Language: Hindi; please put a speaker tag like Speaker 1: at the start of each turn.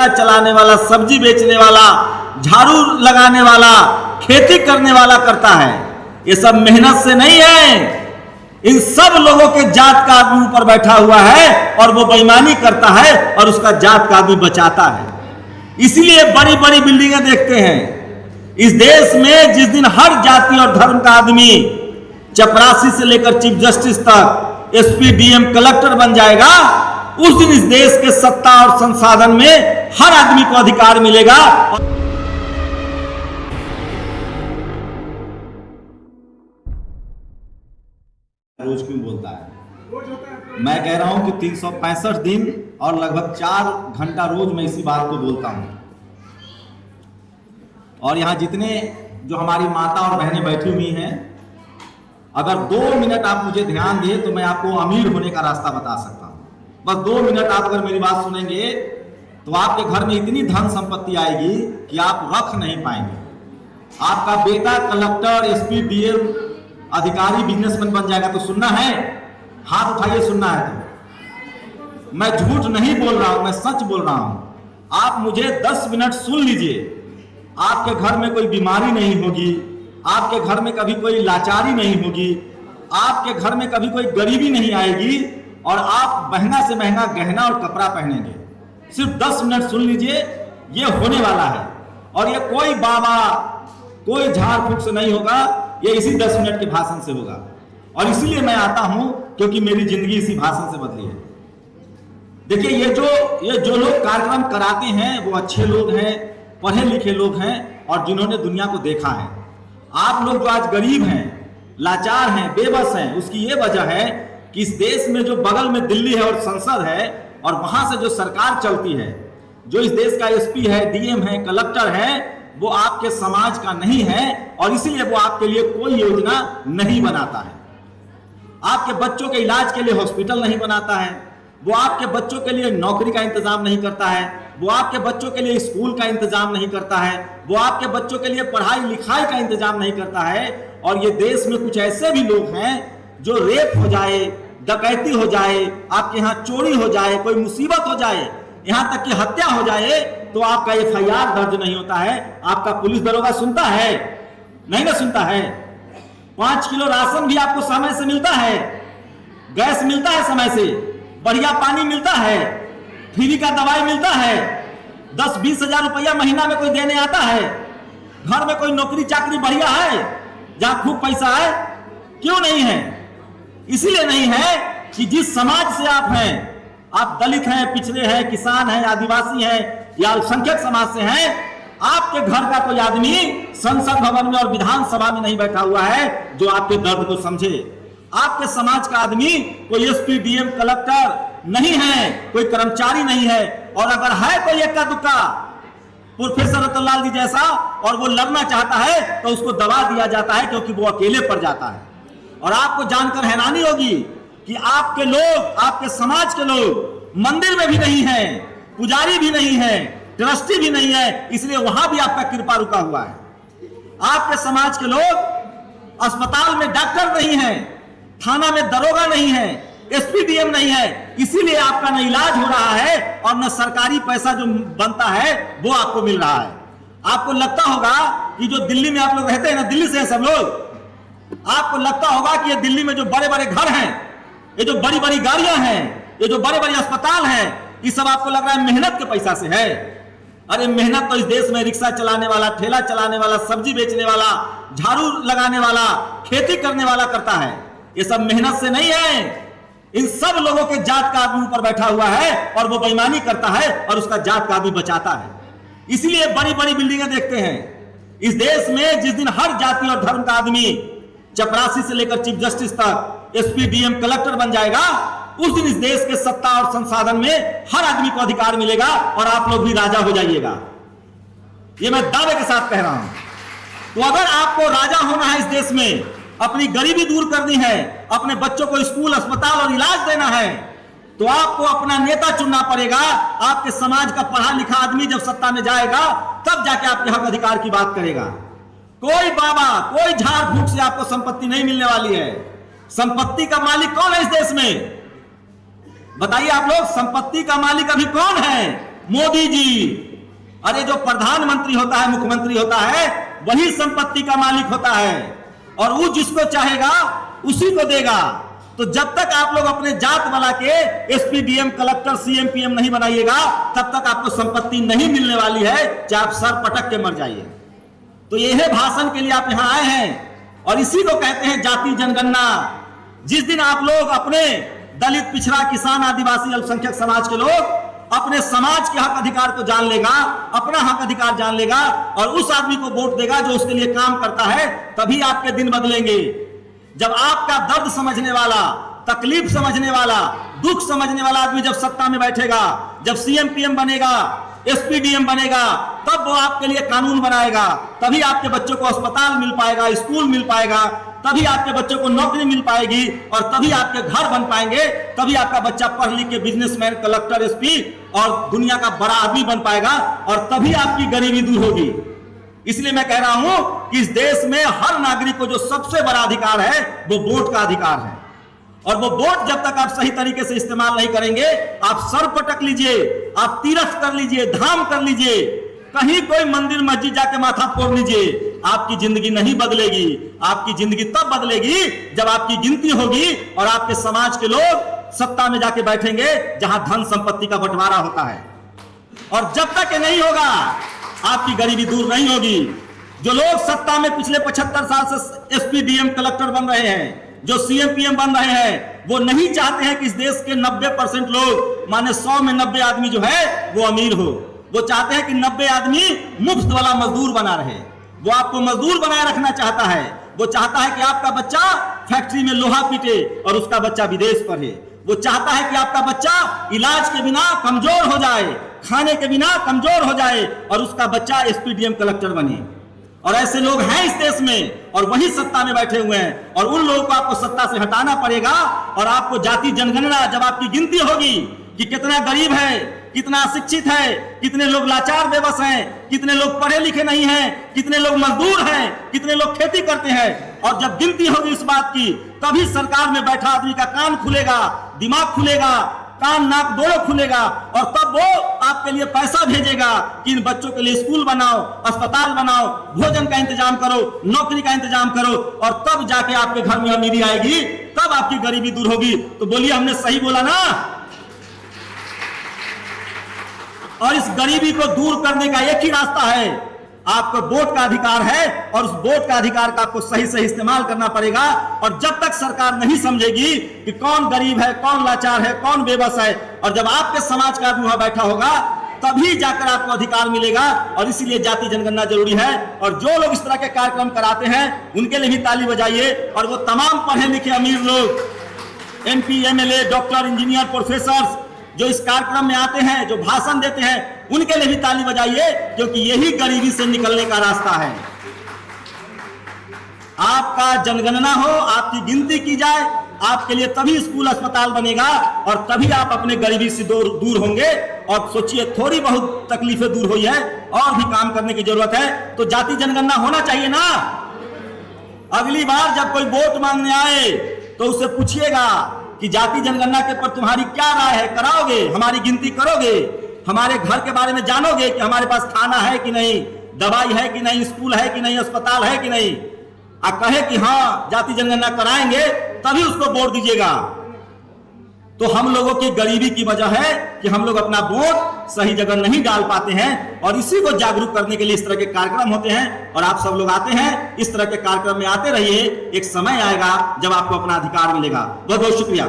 Speaker 1: चलाने वाला, सब्जी बेचने वाला, झाड़ू लगाने वाला, खेती करने वाला करता है। ये सब मेहनत से नहीं है। इन सब लोगों के जात का आदमी ऊपर बैठा हुआ है और वो बेईमानी करता है और उसका जात का आदमी बचाता है। इसीलिए बड़ी बड़ी बिल्डिंगें देखते हैं। इस देश में जिस दिन हर जाति और धर्म का आदमी चपरासी से लेकर चीफ जस्टिस तक, एसपी, डीएम, कलेक्टर बन जाएगा, उस दिन इस देश के सत्ता और संसाधन में हर आदमी को अधिकार मिलेगा। रोज क्यों बोलता है? मैं कह रहा हूं कि 365 दिन और लगभग 4 घंटा रोज मैं इसी बात को बोलता हूं। और यहां जितने जो हमारी माता और बहनें बैठी हुई हैं, अगर 2 मिनट आप मुझे ध्यान दिए तो मैं आपको अमीर होने का रास्ता बता सकता हूं। बस 2 मिनट आप अगर मेरी बात सुनेंगे तो आपके घर में इतनी धन संपत्ति आएगी कि आप रख नहीं पाएंगे। आपका बेटा कलेक्टर, एसपी, डीएम, अधिकारी, बिजनेसमैन बन जाएगा। तो सुनना है? हाथ उठाइए, सुनना है तो। मैं झूठ नहीं बोल रहा हूं, मैं सच बोल रहा हूं। आप मुझे 10 मिनट सुन लीजिए। आपके घर में कोई बीमारी नहीं होगी, आपके घर में कभी कोई लाचारी नहीं होगी, आपके घर में कभी कोई गरीबी नहीं आएगी और आप महंगा से महंगा गहना और कपड़ा पहनेंगे। सिर्फ 10 मिनट सुन लीजिए, ये होने वाला है। और ये कोई बाबा, कोई झाड़ फूक से नहीं होगा, ये इसी 10 मिनट के भाषण से होगा। और इसीलिए मैं आता हूं क्योंकि मेरी जिंदगी इसी भाषण से बदली है। देखिए, ये जो लोग कार्यक्रम कराते हैं वो अच्छे लोग हैं, पढ़े लिखे लोग हैं और जिन्होंने दुनिया को देखा है। आप लोग जो आज गरीब हैं, लाचार हैं, बेबस हैं, उसकी ये वजह है कि इस देश में जो बगल में दिल्ली है और संसद है और वहां से जो सरकार चलती है, जो इस देश का एसपी है, डीएम है, कलेक्टर है, वो आपके समाज का नहीं है और इसीलिए वो आपके लिए कोई योजना नहीं बनाता है। आपके बच्चों के इलाज के लिए हॉस्पिटल नहीं बनाता है, वो आपके बच्चों के लिए नौकरी का इंतजाम नहीं करता है, वो आपके बच्चों के लिए स्कूल का इंतजाम नहीं करता है, वो आपके बच्चों के लिए पढ़ाई लिखाई का इंतजाम नहीं करता है। और ये देश में कुछ ऐसे भी लोग हैं जो रेप हो जाए, डकैती हो जाए, आपके यहाँ चोरी हो जाए, कोई मुसीबत हो जाए, यहां तक कि हत्या हो जाए तो आपका एफआईआर दर्ज नहीं होता है। आपका पुलिस दरोगा सुनता है? नहीं ना सुनता है। 5 किलो राशन भी आपको समय से मिलता है, गैस मिलता है समय से, बढ़िया पानी मिलता है, फ्री का दवाई मिलता है, 10-20 हजार रुपया महीना में कोई देने आता है। घर में कोई नौकरी चाकरी बढ़िया है जहां खूब पैसा है? क्यों नहीं है? इसीलिए नहीं है कि जिस समाज से आप हैं, आप दलित हैं, पिछड़े हैं, किसान हैं, आदिवासी हैं या अल्पसंख्यक समाज से हैं, आपके घर का कोई आदमी संसद भवन में और विधानसभा में नहीं बैठा हुआ है जो आपके दर्द को समझे। आपके समाज का आदमी कोई एसपी, डीएम, कलेक्टर नहीं है, कोई कर्मचारी नहीं है। और अगर है कोई इक्का दुक्का प्रोफेसर रतनलाल जी जैसा और वो लड़ना चाहता है तो उसको दबा दिया जाता है क्योंकि वो अकेले पड़ जाता है। और आपको जानकर हैरानी होगी कि आपके लोग, आपके समाज के लोग मंदिर में भी नहीं है, पुजारी भी नहीं है, ट्रस्टी भी नहीं है, इसलिए वहां भी आपका कृपा रुका हुआ है। आपके समाज के लोग अस्पताल में डॉक्टर नहीं है, थाना में दरोगा नहीं है, एसपी, डीएम नहीं है, इसीलिए आपका न इलाज हो रहा है और न सरकारी पैसा जो बनता है वो आपको मिल रहा है। आपको लगता होगा कि जो दिल्ली में आप लोग रहते हैं ना, दिल्ली से हैं सब लोग, आपको लगता होगा कि ये दिल्ली में जो बड़े बड़े घर हैं, ये जो बड़ी बड़ी गाड़ियां हैं, ये जो बड़े बड़े अस्पताल हैं, ये सब आपको लग रहा है मेहनत के पैसा से है। अरे मेहनत तो इस देश में रिक्शा चलाने वाला, ठेला चलाने वाला, सब्जी बेचने वाला, झाड़ू लगाने वाला, खेती करने वाला करता है। ये सब मेहनत से नहीं है। इन सब लोगों के जात का आदमी ऊपर बैठा हुआ है और वो बेईमानी करता है और उसका जात का आदमी बचाता है। इसीलिए बड़ी बड़ी बिल्डिंगें देखते हैं। इस देश में जिस दिन हर जाति और धर्म का आदमी चपरासी से लेकर चीफ जस्टिस तक, एसपी, डीएम, कलेक्टर बन जाएगा, उस दिन इस देश के सत्ता और संसाधन में हर आदमी को अधिकार मिलेगा और आप लोग भी राजा हो जाइएगा। ये मैं दावे के साथ कह रहा हूं। तो अगर आपको राजा होना है इस देश में, अपनी गरीबी दूर करनी है, अपने बच्चों को स्कूल, अस्पताल और इलाज देना है, तो आपको अपना नेता चुनना पड़ेगा। आपके समाज का पढ़ा लिखा आदमी जब सत्ता में जाएगा तब जाके आपके हक अधिकार की बात करेगा। कोई बाबा, कोई झाड़ फूक से आपको संपत्ति नहीं मिलने वाली है। संपत्ति का मालिक कौन है इस देश में? बताइए आप लोग, संपत्ति का मालिक अभी कौन है? मोदी जी। अरे जो प्रधानमंत्री होता है, मुख्यमंत्री होता है, वही संपत्ति का मालिक होता है और वो जिसको चाहेगा उसी को देगा। तो जब तक आप लोग अपने जात वाला के SP, DM, collector, CM, PM नहीं बनाइएगा, तब तक आपको संपत्ति नहीं मिलने वाली है, चाहे आप सर पटक के मर जाइए। तो यह भाषण के लिए आप यहां आए हैं और इसी को कहते हैं जाति जनगणना। जिस दिन आप लोग अपने दलित, पिछड़ा, किसान, आदिवासी, अल्पसंख्यक समाज के लोग अपने समाज के हक अधिकार को जान लेगा, अपना हक अधिकार जान लेगा और उस आदमी को वोट देगा जो उसके लिए काम करता है, तभी आपके दिन बदलेंगे। जब आपका दर्द समझने वाला, तकलीफ समझने वाला, दुख समझने वाला आदमी जब सत्ता में बैठेगा, जब सीएम, पीएम बनेगा, एसपी, डीएम बनेगा, तब वो आपके लिए कानून बनाएगा। तभी आपके बच्चों को अस्पताल मिल पाएगा, स्कूल मिल पाएगा, तभी आपके बच्चों को नौकरी मिल पाएगी और तभी आपके घर बन पाएंगे, तभी आपका बच्चा पढ़ लिख के बिजनेसमैन, कलेक्टर, एसपी और दुनिया का बड़ा आदमी बन पाएगा और तभी आपकी गरीबी दूर होगी। इसलिए मैं कह रहा हूं कि इस देश में हर नागरिक को जो सबसे बड़ा अधिकार है वो वोट का अधिकार है और वो वोट जब तक आप सही तरीके से इस्तेमाल नहीं करेंगे, आप सर पटक लीजिए, आप तीरथ कर लीजिए, धाम कर लीजिए, कहीं कोई मंदिर मस्जिद जाके माथा फोड़ लीजिए, आपकी जिंदगी नहीं बदलेगी। आपकी जिंदगी तब बदलेगी जब आपकी गिनती होगी और आपके समाज के लोग सत्ता में जाके बैठेंगे जहां धन संपत्ति का बंटवारा होता है। और जब तक ये नहीं होगा, आपकी गरीबी दूर नहीं होगी। जो लोग सत्ता में पिछले 75 साल से एसपी, डीएम, कलेक्टर बन रहे हैं, जो सीएम, पीएम बन रहे हैं, वो नहीं चाहते हैं कि इस देश के 90% लोग, माने 100 में 90 आदमी जो है वो अमीर हो। वो चाहते हैं कि 90 आदमी मुफ्त वाला मजदूर बना रहे। वो आपको मजदूर बनाए रखना चाहता है। वो चाहता है कि आपका बच्चा फैक्ट्री में लोहा पीटे और उसका बच्चा विदेश पढ़े। वो चाहता है कि आपका बच्चा इलाज के बिना कमजोर हो जाए, खाने के बिना कमजोर हो जाए और उसका बच्चा एसपी, डीएम, कलेक्टर बने। और ऐसे लोग हैं इस देश में और वही सत्ता में बैठे हुए हैं और उन लोगों को आपको सत्ता से हटाना पड़ेगा। और आपको जाति जनगणना, जब आपकी गिनती होगी कि कितना गरीब है, कितना अशिक्षित है, कितने लोग लाचार बेबस हैं, कितने लोग पढ़े लिखे नहीं हैं, कितने लोग मजदूर हैं, कितने लोग खेती करते हैं, और जब गिनती होगी इस बात की, तभी सरकार में बैठा आदमी का कान खुलेगा, दिमाग खुलेगा, कान नाक दोनों खुलेगा और तब वो आपके लिए पैसा भेजेगा कि इन बच्चों के लिए स्कूल बनाओ, अस्पताल बनाओ, भोजन का इंतजाम करो, नौकरी का इंतजाम करो और तब जाके आपके घर में अमीरी आएगी, तब आपकी गरीबी दूर होगी। तो बोलिए, हमने सही बोला ना? और इस गरीबी को दूर करने का एक ही रास्ता है, आपको वोट का अधिकार है और उस वोट का अधिकार का आपको सही सही इस्तेमाल करना पड़ेगा। और जब तक सरकार नहीं समझेगी कि कौन गरीब है, कौन लाचार है, कौन बेबस है, और जब आपके समाज का आदमी वहां बैठा होगा, तभी जाकर आपको अधिकार मिलेगा। और इसीलिए जाति जनगणना जरूरी है। और जो लोग इस तरह के कार्यक्रम कराते हैं उनके लिए भी ताली बजाइए। और वो तमाम पढ़े लिखे अमीर लोग, MP, MLA, doctor, engineer, professor जो इस कार्यक्रम में आते हैं, जो भाषण देते हैं, उनके लिए भी ताली बजाइए, क्योंकि यही गरीबी से निकलने का रास्ता है। आपका जनगणना हो, आपकी गिनती की जाए, आपके लिए तभी स्कूल, अस्पताल बनेगा और तभी आप अपने गरीबी से दूर होंगे। और सोचिए, थोड़ी बहुत तकलीफें दूर हुई है और भी काम करने की जरूरत है। तो जाति जनगणना होना चाहिए ना। अगली बार जब कोई वोट मांगने आए तो उससे पूछिएगा कि जाति जनगणना के पर तुम्हारी क्या राय है, कराओगे, हमारी गिनती करोगे, हमारे घर के बारे में जानोगे कि हमारे पास खाना है कि नहीं, दवाई है कि नहीं, स्कूल है कि नहीं, अस्पताल है कि नहीं। आप कहे कि हाँ जाति जनगणना कराएंगे, तभी उसको वोट दीजिएगा। तो हम लोगों की गरीबी की वजह है कि हम लोग अपना वोट सही जगह नहीं डाल पाते हैं। और इसी को जागरूक करने के लिए इस तरह के कार्यक्रम होते हैं और आप सब लोग आते हैं। इस तरह के कार्यक्रम में आते रहिए, एक समय आएगा जब आपको अपना अधिकार मिलेगा। बहुत बहुत शुक्रिया।